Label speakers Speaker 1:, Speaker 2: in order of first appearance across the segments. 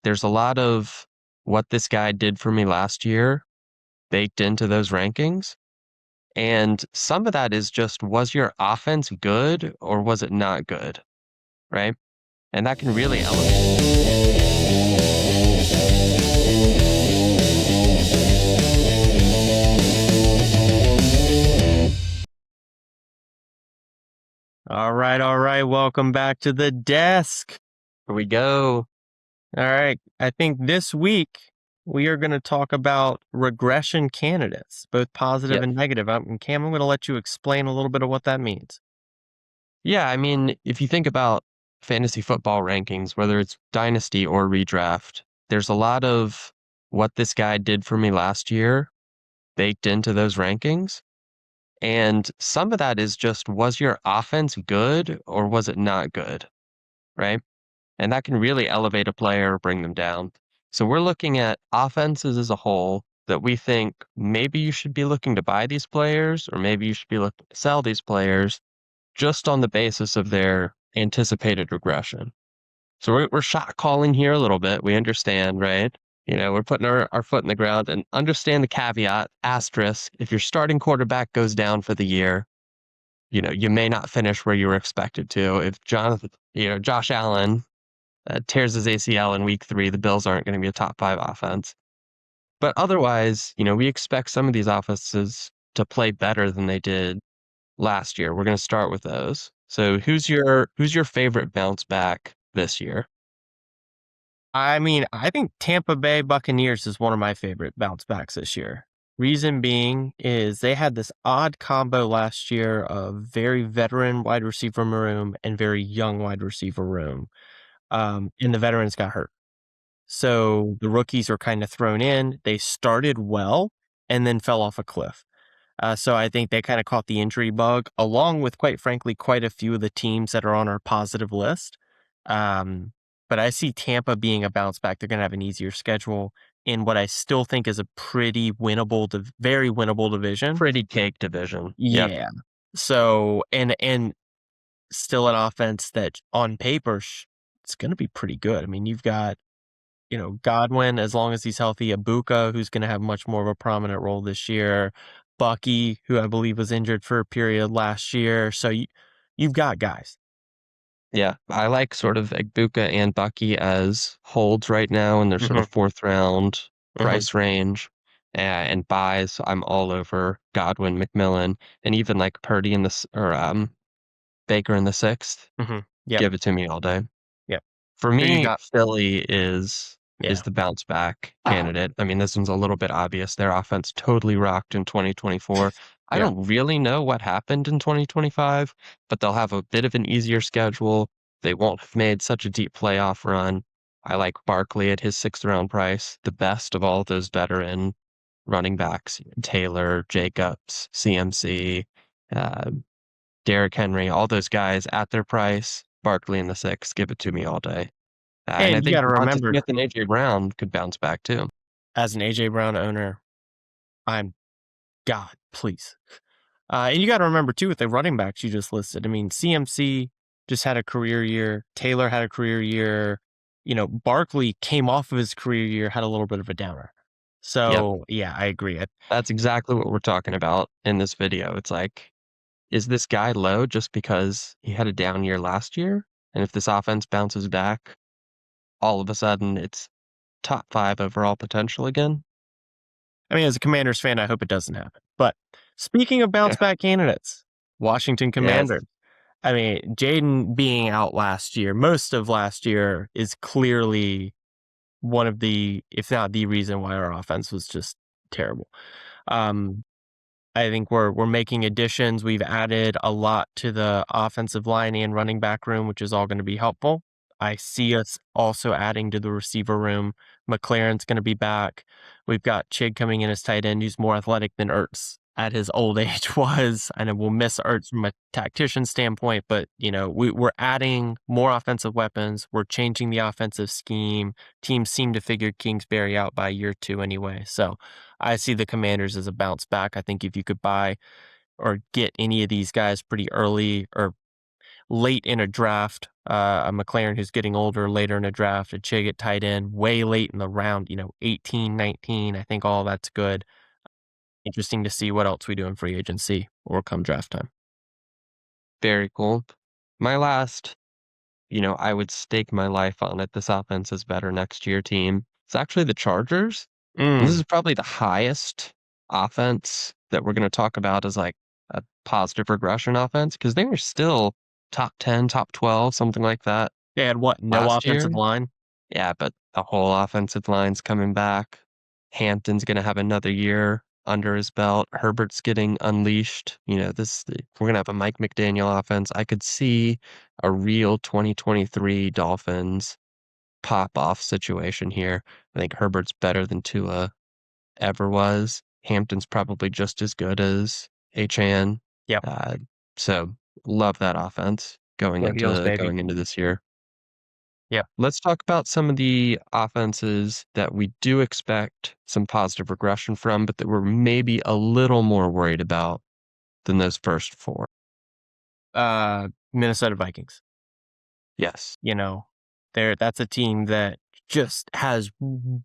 Speaker 1: there's a lot of what this guy did for me last year baked into those rankings. And some of that is just, was your offense good or was it not good? Right? And that can really elevate.
Speaker 2: All right, all right. Welcome back to the desk.
Speaker 1: Here we go.
Speaker 2: All right. I think this week we are going to talk about regression candidates, both positive
Speaker 1: Yep.
Speaker 2: and negative. Cam, I'm going to let you explain a little bit of what that means.
Speaker 1: Yeah, I mean, if you think about fantasy football rankings, whether it's dynasty or redraft, there's a lot of what this guy did for me last year baked into those rankings. And some of that is just, was your offense good or was it not good? Right? And that can really elevate a player or bring them down. So we're looking at offenses as a whole that we think maybe you should be looking to buy these players or maybe you should be looking to sell these players just on the basis of their anticipated regression. So we're shot calling here a little bit. We understand, right? We're putting our foot in the ground and understand the caveat, asterisk. If your starting quarterback goes down for the year, you may not finish where you were expected to. If Josh Allen tears his ACL in week 3, the Bills aren't going to be a top 5 offense. But otherwise, we expect some of these offenses to play better than they did last year. We're going to start with those. So who's your favorite bounce back this year?
Speaker 2: I think Tampa Bay Buccaneers is one of my favorite bounce backs this year. Reason being is they had this odd combo last year of very veteran wide receiver room and very young wide receiver room. And the veterans got hurt. So the rookies were kind of thrown in. They started well and then fell off a cliff. So I think they kind of caught the injury bug, along with, quite frankly, quite a few of the teams that are on our positive list. Um, but I see Tampa being a bounce back. They're going to have an easier schedule in what I still think is a pretty winnable, very winnable division.
Speaker 1: Pretty cake division. Yep.
Speaker 2: Yeah. So and still an offense that on paper it's going to be pretty good. I mean, you've got Godwin, as long as he's healthy, Ibuka, who's going to have much more of a prominent role this year, Bucky, who I believe was injured for a period last year. So you've got guys.
Speaker 1: Yeah. I like sort of Egbuka and Bucky as holds right now in their sort
Speaker 2: hmm
Speaker 1: of 4th round
Speaker 2: hmm
Speaker 1: price range. And buys, I'm all over Godwin, McMillan, and even like Purdy or Baker in the 6th.
Speaker 2: Yep.
Speaker 1: Give it to me all day.
Speaker 2: Yep.
Speaker 1: For
Speaker 2: Who you
Speaker 1: me,
Speaker 2: got?
Speaker 1: Philly is
Speaker 2: Yeah.
Speaker 1: the bounce back candidate. I mean, this one's a little bit obvious. Their offense totally rocked in 2024. I
Speaker 2: Yeah.
Speaker 1: don't really know what happened in 2025, but they'll have a bit of an easier schedule. They won't have made such a deep playoff run. I like Barkley at his 6th round price, the best of all those veteran running backs, Taylor, Jacobs, CMC, uh, Derrick Henry, all those guys at their price. Barkley in the 6th, give it to me all day. And I
Speaker 2: And you got
Speaker 1: think
Speaker 2: to
Speaker 1: Devonta
Speaker 2: remember,
Speaker 1: Smith and AJ Brown could bounce back too.
Speaker 2: as an AJ Brown owner, I'm God, please. And you got to remember too, with the running backs you just listed. I mean, CMC just had a career year. Taylor had a career year. Barkley came off of his career year, had a little bit of a downer.
Speaker 1: Yep.
Speaker 2: So yeah, I agree.
Speaker 1: That's exactly what we're talking about in this video. It's like, is this guy low just because he had a down year last year? And if this offense bounces back, all of a sudden it's top 5 overall potential again?
Speaker 2: I mean, as a Commanders fan, I hope it doesn't happen. But speaking of bounce
Speaker 1: Yeah.
Speaker 2: back candidates, Washington
Speaker 1: Yes.
Speaker 2: Commanders. I mean, Jaden being out last year, most of last year, is clearly one of the, if not the reason why our offense was just terrible. Um, I think we're making additions. We've added a lot to the offensive line and running back room, which is all going to be helpful. I see us also adding to the receiver room. McLaren's going to be back. We've got Chig coming in as tight end, who's more athletic than Ertz at his old age was. I know we'll miss Ertz from a tactician standpoint, but we're adding more offensive weapons. We're changing the offensive scheme. Teams seem to figure Kingsbury out by year 2 anyway. So I see the Commanders as a bounce back. I think if you could buy or get any of these guys pretty early, or late in a draft, a McLaren who's getting older later in a draft, a Chig at tight end way late in the round, 18, 19. I think all that's good. Interesting to see what else we do in free agency or come draft time.
Speaker 1: Very cool. My last, I would stake my life on it. This offense is better next year team. It's actually the Chargers. And this
Speaker 2: Mm.
Speaker 1: is probably the highest offense that we're going to talk about as like a positive regression offense because they were still top 10, top 12, something like that
Speaker 2: They had what? No
Speaker 1: last year.
Speaker 2: offensive line?
Speaker 1: Yeah, but the whole offensive line's coming back. Hampton's going to have another year under his belt. Herbert's getting unleashed. We're going to have a Mike McDaniel offense. I could see a real 2023 Dolphins pop off situation here. I think Herbert's better than Tua ever was. Hampton's probably just as good as Achan.
Speaker 2: Yep.
Speaker 1: Uh, so love that offense
Speaker 2: Go Heels, baby.
Speaker 1: going into this year.
Speaker 2: Yep.
Speaker 1: Let's talk about some of the offenses that we do expect some positive regression from, but that we're maybe a little more worried about than those first four.
Speaker 2: Minnesota Vikings.
Speaker 1: Yes.
Speaker 2: That's a team that just has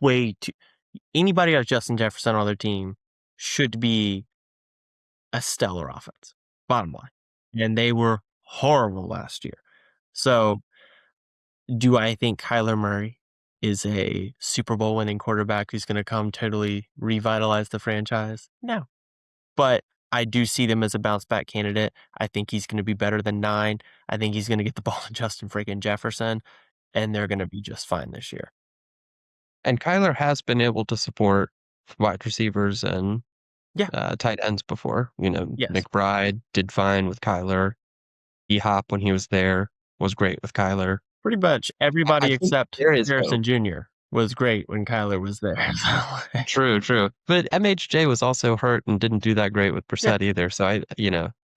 Speaker 2: way too. Anybody who has Justin Jefferson on their team should be a stellar offense, bottom line. And they were horrible last year. So, do I think Kyler Murray is a Super Bowl winning quarterback who's going to come totally revitalize the franchise? No. But I do see them as a bounce back candidate. I think he's going to be better than 9. I think he's going to get the ball to Justin freaking Jefferson, and they're going to be just fine this year.
Speaker 1: And Kyler has been able to support wide receivers and
Speaker 2: Yeah.
Speaker 1: tight ends before.
Speaker 2: Yes.
Speaker 1: McBride did fine with Kyler. E-Hop, when he was there, was great with Kyler.
Speaker 2: Pretty much
Speaker 1: I
Speaker 2: everybody
Speaker 1: think
Speaker 2: except
Speaker 1: there is hope.
Speaker 2: Harrison Jr. was great when Kyler was there.
Speaker 1: True, true. But MHJ was also hurt and didn't do that great with
Speaker 2: Yeah.
Speaker 1: Brissett either. So I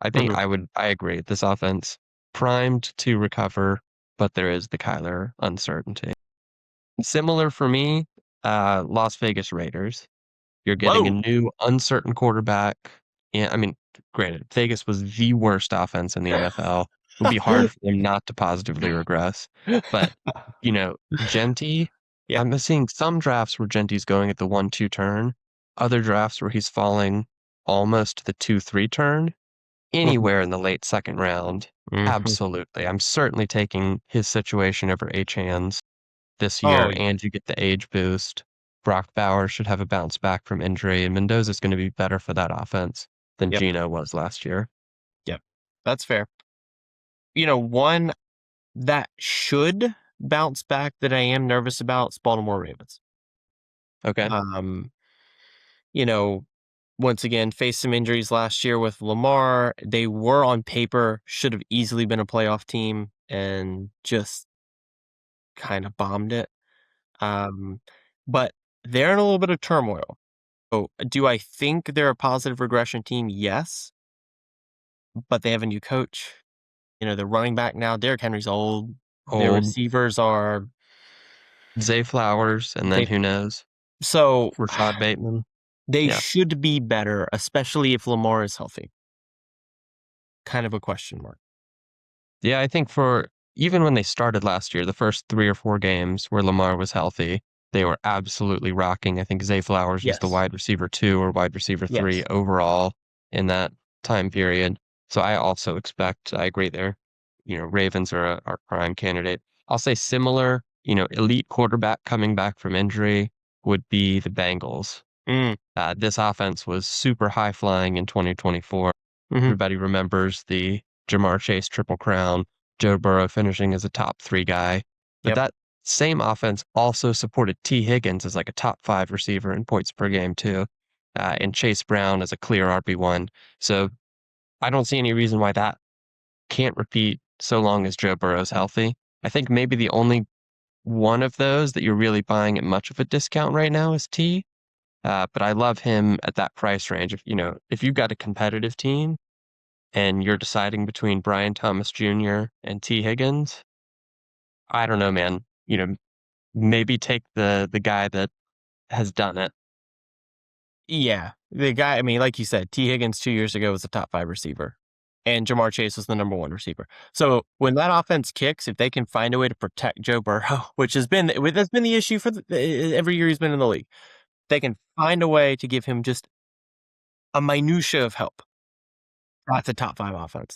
Speaker 1: think
Speaker 2: Mhm.
Speaker 1: I agree. This offense primed to recover, but there is the Kyler uncertainty. Similar for me, Las Vegas Raiders. You're getting a
Speaker 2: Whoa.
Speaker 1: new uncertain quarterback. Yeah, I mean, granted, Vegas was the worst offense in the NFL. It would be hard for them not to positively regress. But, Genty,
Speaker 2: Yeah.
Speaker 1: I'm seeing some drafts where Genty's going at the 1-2 turn, other drafts where he's falling almost to the 2-3 turn,
Speaker 2: Mhm.
Speaker 1: anywhere in the late second round.
Speaker 2: Mhm.
Speaker 1: Absolutely. I'm certainly taking his situation over Achan's this
Speaker 2: Oh,
Speaker 1: year,
Speaker 2: yeah.
Speaker 1: and you get the age boost. Brock Bowers should have a bounce back from injury, and Mendoza's going to be better for that offense than
Speaker 2: Yep.
Speaker 1: Gino was last year.
Speaker 2: Yep. That's fair. One that should bounce back that I am nervous about is Baltimore Ravens.
Speaker 1: Okay.
Speaker 2: Um, you know, once again, faced some injuries last year with Lamar. They were on paper, should have easily been a playoff team and just kind of bombed it. But they're in a little bit of turmoil. So, do I think they're a positive regression team? Yes, but they have a new coach. The running back now, Derrick Henry's old. Their
Speaker 1: Old
Speaker 2: receivers are
Speaker 1: Zay Flowers, and then
Speaker 2: they
Speaker 1: who knows?
Speaker 2: so
Speaker 1: Rashad Bateman.
Speaker 2: they
Speaker 1: Yeah.
Speaker 2: should be better, especially if Lamar is healthy. Kind of a question mark.
Speaker 1: Yeah, I think for even when they started last year, the first 3 or 4 games where Lamar was healthy, they were absolutely rocking. I think Zay Flowers was the
Speaker 2: Yes.
Speaker 1: wide receiver 2 or wide receiver 3
Speaker 2: Yes.
Speaker 1: overall in that time period. So I agree there. Ravens are our prime candidate. I'll say similar, elite quarterback coming back from injury would be the Bengals.
Speaker 2: Mm,
Speaker 1: This offense was super high flying in 2024.
Speaker 2: mhm.
Speaker 1: Everybody remembers the Jamar Chase Triple Crown, Joe Burrow finishing as a top 3 guy. But
Speaker 2: Yep.
Speaker 1: that same offense also supported T. Higgins as like a top 5 receiver in points per game too, and Chase Brown as a clear RB1. So I don't see any reason why that can't repeat so long as Joe Burrow's healthy. I think maybe the only one of those that you're really buying at much of a discount right now is T. But I love him at that price range. If you've got a competitive team and you're deciding between Brian Thomas Jr. and T. Higgins, I don't know, man. Maybe take the guy that has done it.
Speaker 2: Yeah. The guy, I mean, like you said, T. Higgins 2 years ago was a top 5 receiver. and Jamar Chase is the number one receiver. So when that offense kicks, if they can find a way to protect Joe Burrow, which that's been the issue for every year he's been in the league, they can find a way to give him just a minutia of help. That's a top 5 offense.